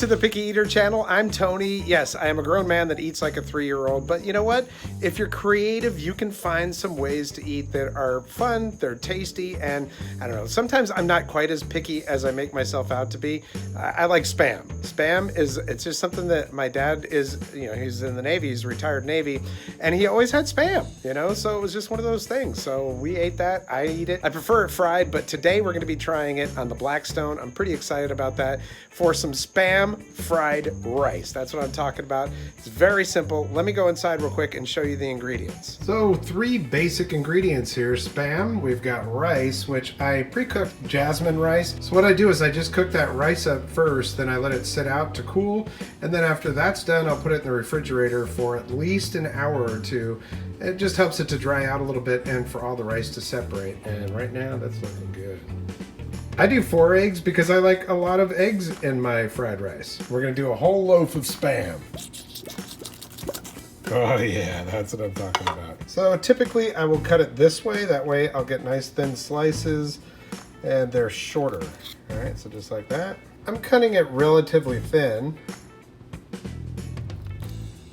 to the Picky Eater channel. I'm Tony. Yes, I am a grown man that eats like a 3-year-old, but you know what? If you're creative, you can find some ways to eat that are fun, they're tasty, and I don't know, sometimes I'm not quite as picky as I make myself out to be. I like Spam. Spam it's just something that my dad is, he's in the Navy, he's a retired Navy, and he always had Spam, so it was just one of those things. So we ate that, I eat it. I prefer it fried, but today we're gonna be trying it on the Blackstone. I'm pretty excited about that for some Spam fried rice. That's what I'm talking about. It's very simple. Let me go inside real quick and show you the ingredients. So 3 basic ingredients here. Spam, we've got rice, which I pre-cooked jasmine rice. So what I do is I just cook that rice up first, then I let it sit out to cool, and then after that's done, I'll put it in the refrigerator for at least an hour or 2. It just helps it to dry out a little bit and for all the rice to separate. And right now, that's looking good. I do 4 eggs because I like a lot of eggs in my fried rice. We're gonna do a whole loaf of Spam. Oh yeah, that's what I'm talking about. So typically I will cut it this way. That way I'll get nice thin slices and they're shorter. All right, so just like that. I'm cutting it relatively thin.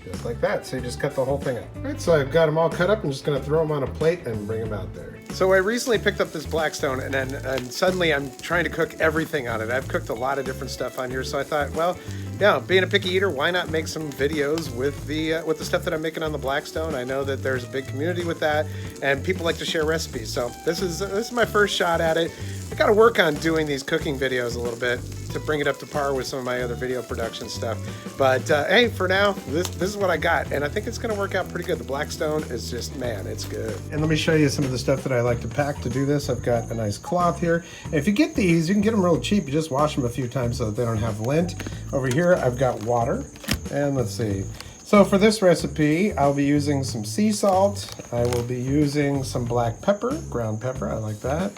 Just like that. So you just cut the whole thing up. All right, so I've got them all cut up. I'm just gonna throw them on a plate and bring them out there. So I recently picked up this Blackstone and suddenly I'm trying to cook everything on it. I've cooked a lot of different stuff on here, so I thought, well, yeah, being a picky eater, why not make some videos with the stuff that I'm making on the Blackstone? I know that there's a big community with that, and people like to share recipes. So this is my first shot at it. I got to work on doing these cooking videos a little bit to bring it up to par with some of my other video production stuff. But hey, for now, this is what I got, and I think it's going to work out pretty good. The Blackstone is just, man, it's good. And let me show you some of the stuff that I like to pack to do this. I've got a nice cloth here. And if you get these, you can get them real cheap. You just wash them a few times so that they don't have lint. Over here, I've got water, and let's see. So for this recipe, I'll be using some sea salt. I will be using some black pepper, ground pepper, I like that.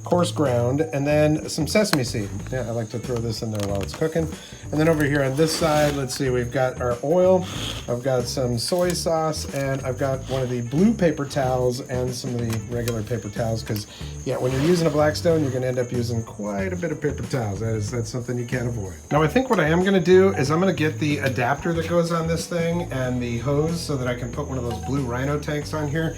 Coarse ground, and then some sesame seed. Yeah, I like to throw this in there while it's cooking. And then over here on this side, let's see, we've got our oil, I've got some soy sauce, and I've got one of the blue paper towels and some of the regular paper towels, because yeah, when you're using a Blackstone, you're gonna end up using quite a bit of paper towels. That's something you can't avoid. Now I think what I am gonna do is I'm gonna get the adapter that goes on this thing and the hose so that I can put one of those blue Rhino tanks on here,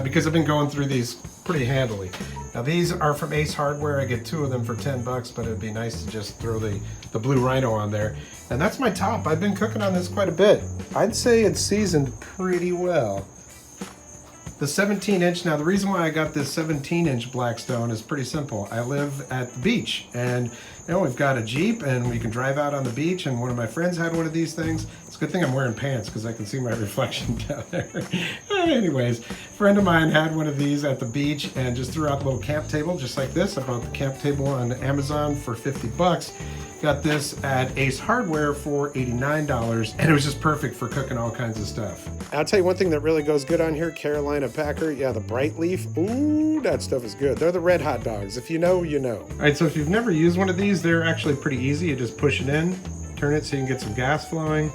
because I've been going through these pretty handily. Now these are from Ace Hardware. I get 2 of them for 10 bucks, but it'd be nice to just throw the blue Rhino on there. And that's my top. I've been cooking on this quite a bit. I'd say it's seasoned pretty well. The 17-inch, now the reason why I got this 17-inch Blackstone is pretty simple. I live at the beach, and we've got a Jeep and we can drive out on the beach, and one of my friends had one of these things. It's a good thing I'm wearing pants because I can see my reflection down there. Anyways, a friend of mine had one of these at the beach and just threw out a little camp table just like this. I bought the camp table on Amazon for 50 bucks. Got this at Ace Hardware for $89, and it was just perfect for cooking all kinds of stuff. I'll tell you one thing that really goes good on here, Carolina Packer. Yeah, the Bright Leaf. Ooh, that stuff is good. They're the red hot dogs. If you know, you know. All right, so if you've never used one of these, they're actually pretty easy. You just push it in, turn it so you can get some gas flowing.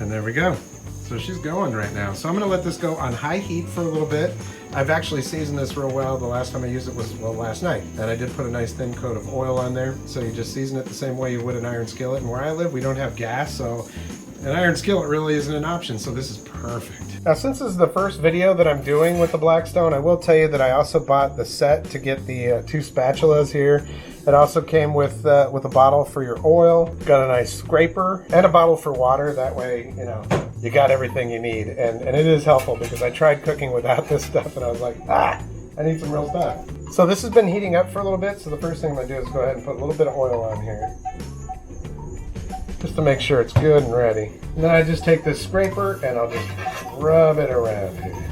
And there we go. So she's going right now. So I'm gonna let this go on high heat for a little bit. I've actually seasoned this real well. The last time I used it was, well, last night. And I did put a nice thin coat of oil on there. So you just season it the same way you would an iron skillet. And where I live, we don't have gas, so an iron skillet really isn't an option. So this is perfect. Now, since this is the first video that I'm doing with the Blackstone, I will tell you that I also bought the set to get the 2 spatulas here. It also came with a bottle for your oil. Got a nice scraper and a bottle for water. That way, you got everything you need. And it is helpful because I tried cooking without this stuff and I was like, I need some real stuff. So this has been heating up for a little bit. So the first thing I'm gonna do is go ahead and put a little bit of oil on here, just to make sure it's good and ready. And then I just take this scraper and I'll just rub it around here.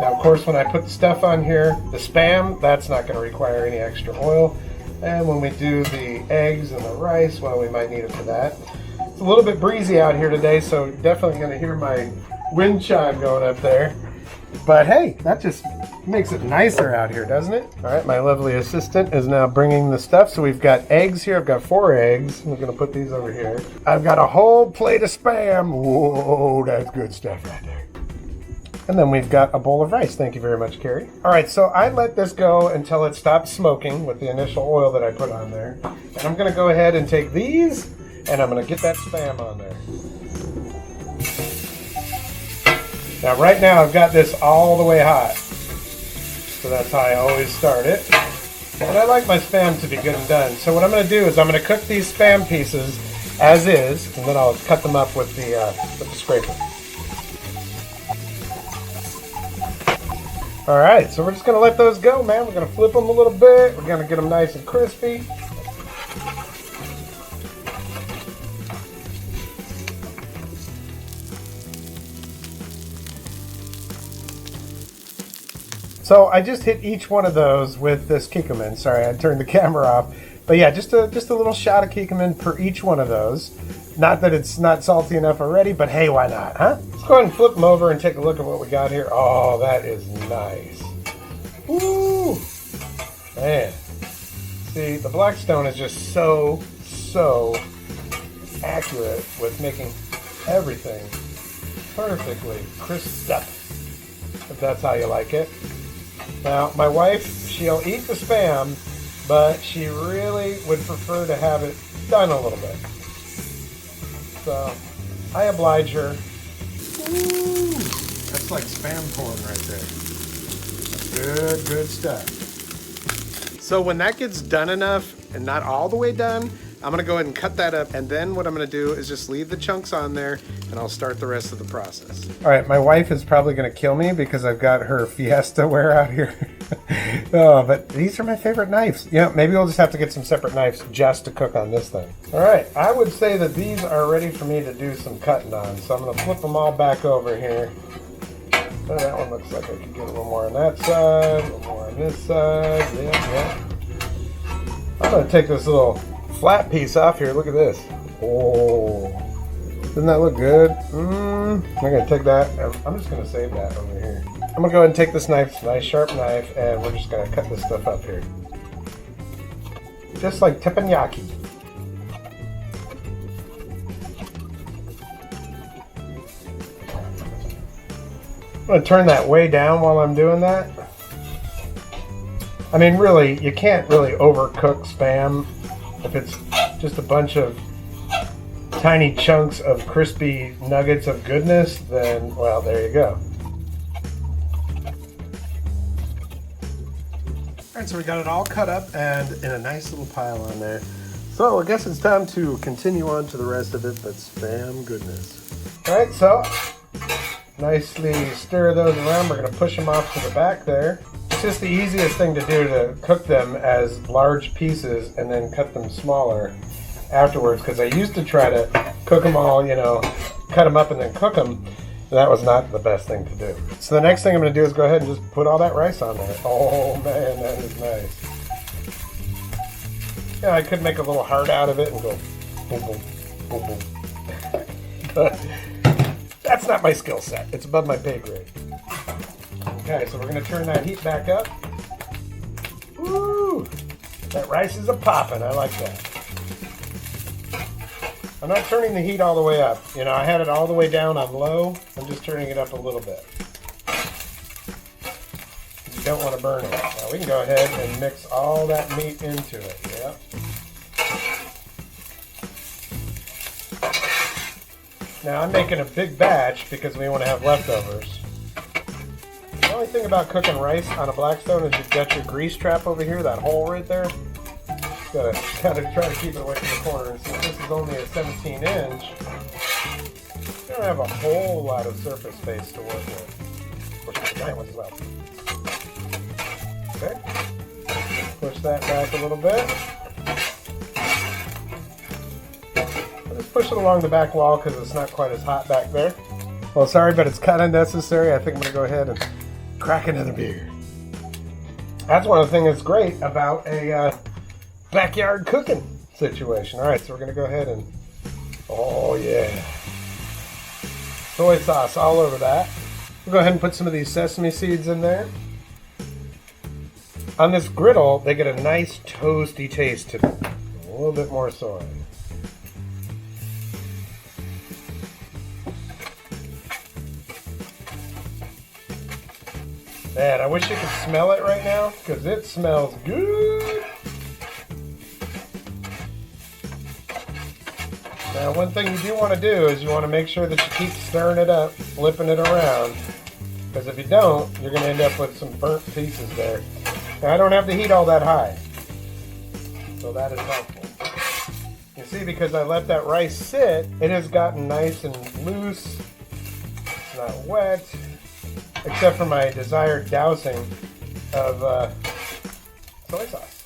Now, of course, when I put the stuff on here, the Spam, that's not going to require any extra oil. And when we do the eggs and the rice, well, we might need it for that. It's a little bit breezy out here today, so definitely going to hear my wind chime going up there. But hey, that just makes it nicer out here, doesn't it? All right, my lovely assistant is now bringing the stuff. So we've got eggs here. I've got 4 eggs. I'm going to put these over here. I've got a whole plate of Spam. Whoa, that's good stuff right there. And then we've got a bowl of rice. Thank you very much, Carrie. All right, so I let this go until it stopped smoking with the initial oil that I put on there. And I'm gonna go ahead and take these and I'm gonna get that Spam on there. Now right now I've got this all the way hot. So that's how I always start it. And I like my Spam to be good and done. So what I'm gonna do is I'm gonna cook these Spam pieces as is, and then I'll cut them up with the scraper. All right, so we're just gonna let those go, man. We're gonna flip them a little bit. We're gonna get them nice and crispy. So I just hit each one of those with this kikkoman. Sorry, I turned the camera off. But yeah, just a little shot of kikkoman per each one of those. Not that it's not salty enough already, but hey, why not, huh? Let's go ahead and flip them over and take a look at what we got here. Oh, that is nice. Woo! Man. See, the Blackstone is just so accurate with making everything perfectly crisped up, if that's how you like it. Now, my wife, she'll eat the Spam, but she really would prefer to have it done a little bit. So, I oblige her. Ooh, that's like Spam corn right there. Good stuff. So when that gets done enough, and not all the way done, I'm gonna go ahead and cut that up, and then what I'm gonna do is just leave the chunks on there, and I'll start the rest of the process. All right, my wife is probably gonna kill me because I've got her Fiesta ware out here. Oh, but these are my favorite knives. Yeah, maybe we'll just have to get some separate knives just to cook on this thing. All right, I would say that these are ready for me to do some cutting on, so I'm gonna flip them all back over here. Oh, that one looks like I could get a little more on that side, a little more on this side. Yeah. I'm gonna take this little flat piece off here. Look at this. Oh, doesn't that look good? I'm gonna take that. I'm just gonna save that over here. I'm gonna go ahead and take this knife, nice sharp knife, and we're just gonna cut this stuff up here. Just like teppanyaki. I'm gonna turn that way down while I'm doing that. I mean, really, you can't really overcook Spam. If it's just a bunch of tiny chunks of crispy nuggets of goodness, then, well, there you go. All right, so we got it all cut up and in a nice little pile on there. So I guess it's time to continue on to the rest of it, but Spam goodness. All right, so nicely stir those around. We're gonna push them off to the back there. It's just the easiest thing to do to cook them as large pieces and then cut them smaller afterwards, because I used to try to cook them all, you know, cut them up and then cook them. That was not the best thing to do. So the next thing I'm going to do is go ahead and just put all that rice on there. Oh man, that is nice. Yeah, I could make a little heart out of it and go boom, boom, boom, boom. But that's not my skill set. It's above my pay grade. Okay, so we're going to turn that heat back up. Woo! That rice is a-poppin'. I like that. I'm not turning the heat all the way up. You know, I had it all the way down on low. I'm just turning it up a little bit. You don't want to burn it. Now we can go ahead and mix all that meat into it. Yep. Now I'm making a big batch because we want to have leftovers. The only thing about cooking rice on a Blackstone is you've got your grease trap over here, that hole right there. Gotta try to keep it away from the corner. And since this is only a 17-inch, you don't have a whole lot of surface space to work with. Of course, there's a giant one as well. Okay. Push that back a little bit. Just push it along the back wall because it's not quite as hot back there. Well, sorry, but it's kind of necessary. I think I'm gonna go ahead and crack another beer. That's one of the things that's great about a backyard cooking situation. All right, so we're gonna go ahead and, oh yeah, soy sauce all over that. We'll go ahead and put some of these sesame seeds in there. On this griddle, they get a nice toasty taste to them. A little bit more soy. Man, I wish you could smell it right now, because it smells good. Now, one thing you do want to do is you want to make sure that you keep stirring it up, flipping it around, because if you don't, you're going to end up with some burnt pieces there. Now, I don't have the heat all that high, so that is helpful. You see, because I let that rice sit, it has gotten nice and loose. It's not wet, except for my desired dousing of soy sauce.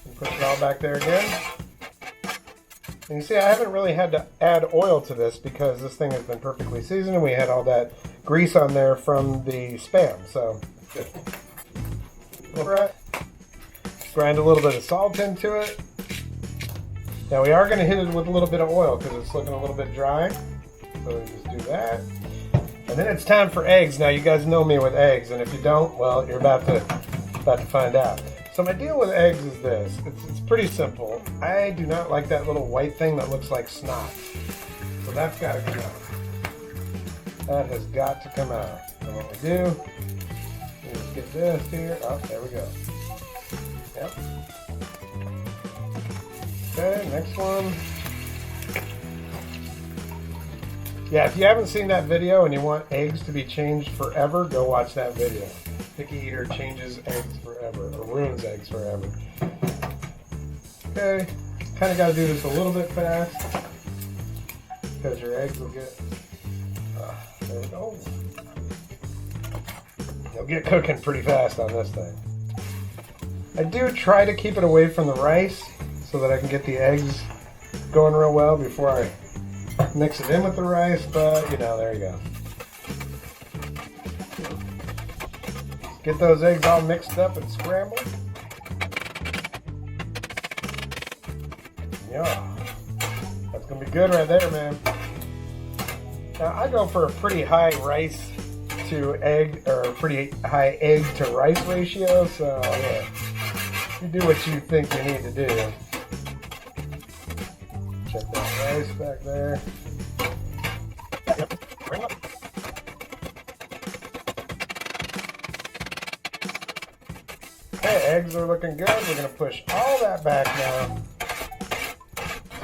And push it all back there again. And you see, I haven't really had to add oil to this because this thing has been perfectly seasoned and we had all that grease on there from the Spam, so good. Grind a little bit of salt into it. Now we are going to hit it with a little bit of oil because it's looking a little bit dry. So we just do that. And then it's time for eggs. Now you guys know me with eggs, and if you don't, well, you're about to find out. So my deal with eggs is this. It's pretty simple. I do not like that little white thing that looks like snot. So that's got to come out. That has got to come out. And what we do, we just get this here. Oh, there we go. Yep. Okay, next one. Yeah, if you haven't seen that video and you want eggs to be changed forever, go watch that video. Picky Eater changes eggs forever, or ruins eggs forever. Okay, kind of got to do this a little bit fast because your eggs will get, there we go. You'll get cooking pretty fast on this thing. I do try to keep it away from the rice so that I can get the eggs going real well before I mix it in with the rice, but you know, there you go. Get those eggs all mixed up and scrambled. Yeah, that's gonna be good right there, man. Now I go for a pretty high rice to egg, or a pretty high egg to rice ratio, so yeah, you do what you think you need to do. Check that rice back there. Okay, eggs are looking good. We're going to push all that back now.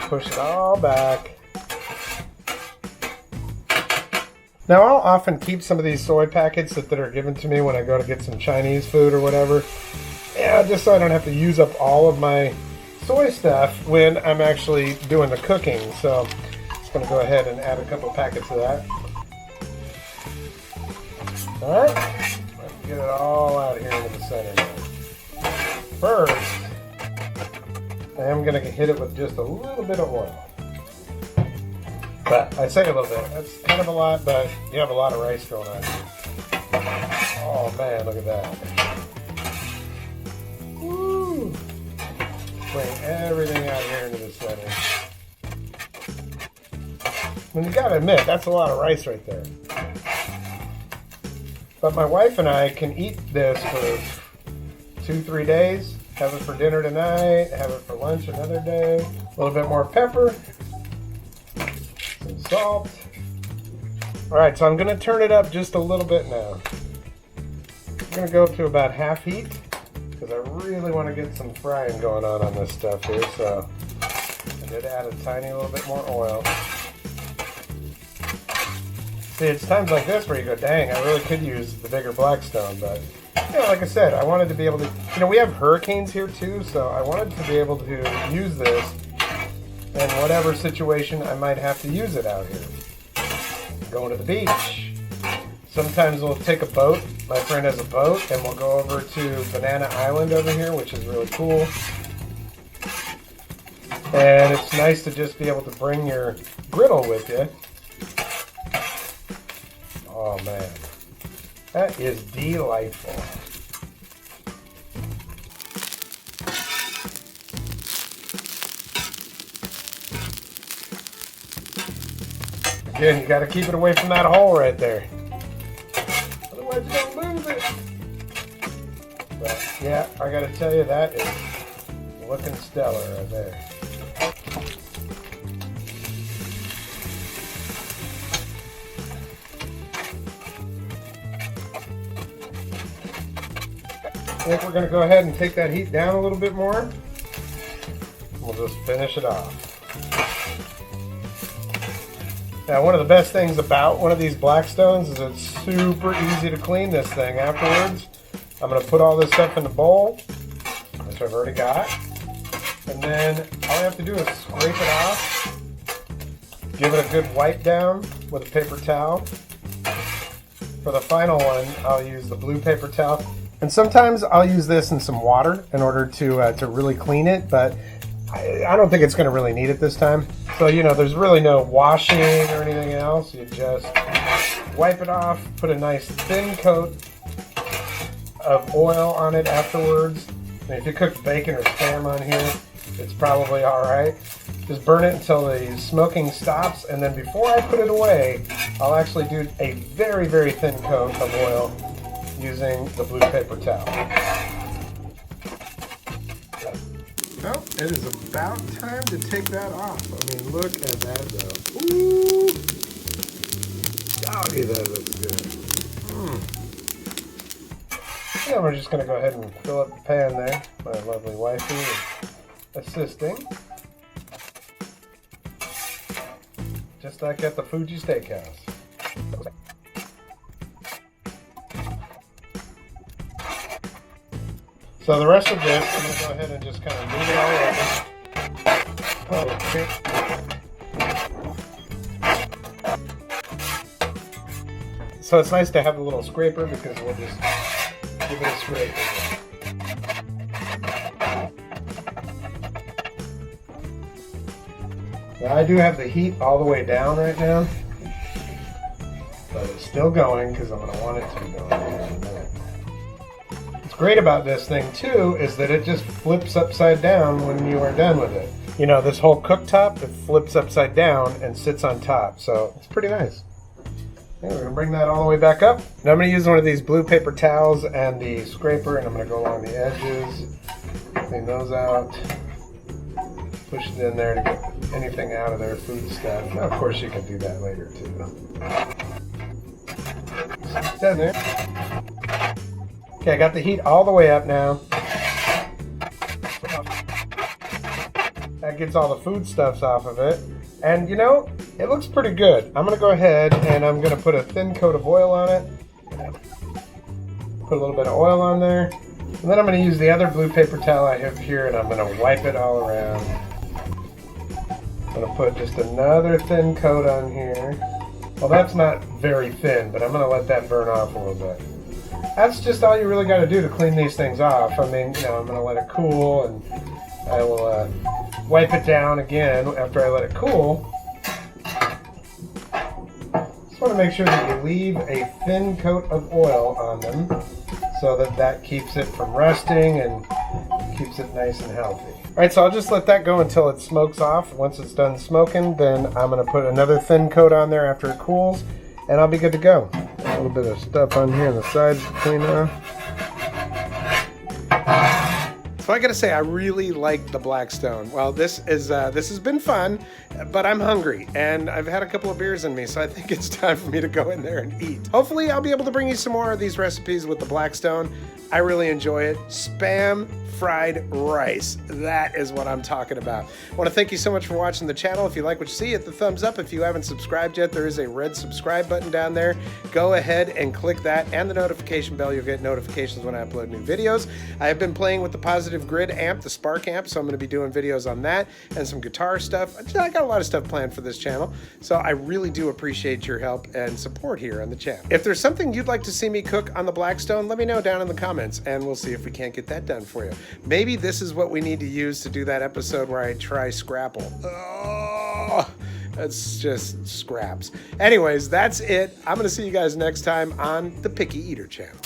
Push it all back. Now, I'll often keep some of these soy packets that are given to me when I go to get some Chinese food or whatever. Yeah, just so I don't have to use up all of my soy stuff when I'm actually doing the cooking. So I'm just going to go ahead and add a couple packets of that. Alright, let's get it all out here into the center now. First, I am going to hit it with just a little bit of oil. But I say a little bit. That's kind of a lot, but you have a lot of rice going on here. Oh man, look at that. Woo! Bring everything out here into the center. And you gotta admit, that's a lot of rice right there. But my wife and I can eat this for 2-3 days. Have it for dinner tonight, have it for lunch another day. A little bit more pepper, some salt. Alright, so I'm going to turn it up just a little bit now. I'm going to go to about half heat because I really want to get some frying going on this stuff here. So I did add a tiny little bit more oil. See, it's times like this where you go, dang, I really could use the bigger Blackstone, but you know, like I said, I wanted to be able to, you know, we have hurricanes here too, so I wanted to be able to use this in whatever situation I might have to use it out here. Going to the beach. Sometimes we'll take a boat. My friend has a boat, and we'll go over to Banana Island over here, which is really cool. And it's nice to just be able to bring your griddle with you. Oh man, that is delightful. Again, you got to keep it away from that hole right there. Otherwise you don't lose it. But yeah, I got to tell you, that is looking stellar right there. I think we're going to go ahead and take that heat down a little bit more. We'll just finish it off. Now, one of the best things about one of these Blackstones is it's super easy to clean this thing afterwards. I'm going to put all this stuff in the bowl, which I've already got. And then all I have to do is scrape it off. Give it a good wipe down with a paper towel. For the final one, I'll use the blue paper towel. And sometimes I'll use this in some water in order to really clean it, but I don't think it's going to really need it this time. So, you know, there's really no washing or anything else. You just wipe it off, put a nice thin coat of oil on it afterwards. And if you cook bacon or spam on here, it's probably all right. Just burn it until the smoking stops, and then before I put it away, I'll actually do a very, very thin coat of oil using the blue paper towel. Well, it is about time to take that off. I mean, look at that though. Ooh! Doggy, that looks good. Yeah, we're just going to go ahead and fill up the pan there. My lovely wifey is assisting. Just like at the Fuji Steakhouse. So the rest of this, I'm going to go ahead and just kind of move it all over. Okay. So it's nice to have a little scraper because we'll just give it a scrape. Now I do have the heat all the way down right now, but it's still going because I'm going to want it to be going in a minute. What's great about this thing too is that it just flips upside down when you are done with it. You know, this whole cooktop, it flips upside down and sits on top, so it's pretty nice. Okay, we're going to bring that all the way back up. Now I'm going to use one of these blue paper towels and the scraper, and I'm going to go along the edges, clean those out, push it in there to get anything out of their food stuff. Now, of course, you can do that later too. It's down there. Okay, I got the heat all the way up now. That gets all the food stuffs off of it. And you know, it looks pretty good. I'm going to go ahead and I'm going to put a thin coat of oil on it. Put a little bit of oil on there. And then I'm going to use the other blue paper towel I have here and I'm going to wipe it all around. I'm going to put just another thin coat on here. Well, that's not very thin, but I'm going to let that burn off a little bit. That's just all you really got to do to clean these things off. I mean, you know, I'm going to let it cool and I will wipe it down again after I let it cool. Just want to make sure that you leave a thin coat of oil on them so that that keeps it from rusting and keeps it nice and healthy. Alright, so I'll just let that go until it smokes off. Once it's done smoking, then I'm going to put another thin coat on there after it cools, and I'll be good to go. A little bit of stuff on here on the sides to clean off. So I gotta say, I really like the Blackstone. Well, this has been fun, but I'm hungry, and I've had a couple of beers in me, so I think it's time for me to go in there and eat. Hopefully, I'll be able to bring you some more of these recipes with the Blackstone. I really enjoy it. Spam fried rice. That is what I'm talking about. I want to thank you so much for watching the channel. If you like what you see, hit the thumbs up. If you haven't subscribed yet, there is a red subscribe button down there. Go ahead and click that and the notification bell. You'll get notifications when I upload new videos. I have been playing with the Positive Grid amp, the Spark amp, so I'm going to be doing videos on that and some guitar stuff. I got a lot of stuff planned for this channel, so I really do appreciate your help and support here on the channel. If there's something you'd like to see me cook on the Blackstone, let me know down in the comments, and we'll see if we can't get that done for you. Maybe this is what we need to use to do that episode where I try Scrapple. Oh, that's just scraps. Anyways, that's it. I'm going to see you guys next time on the Picky Eater channel.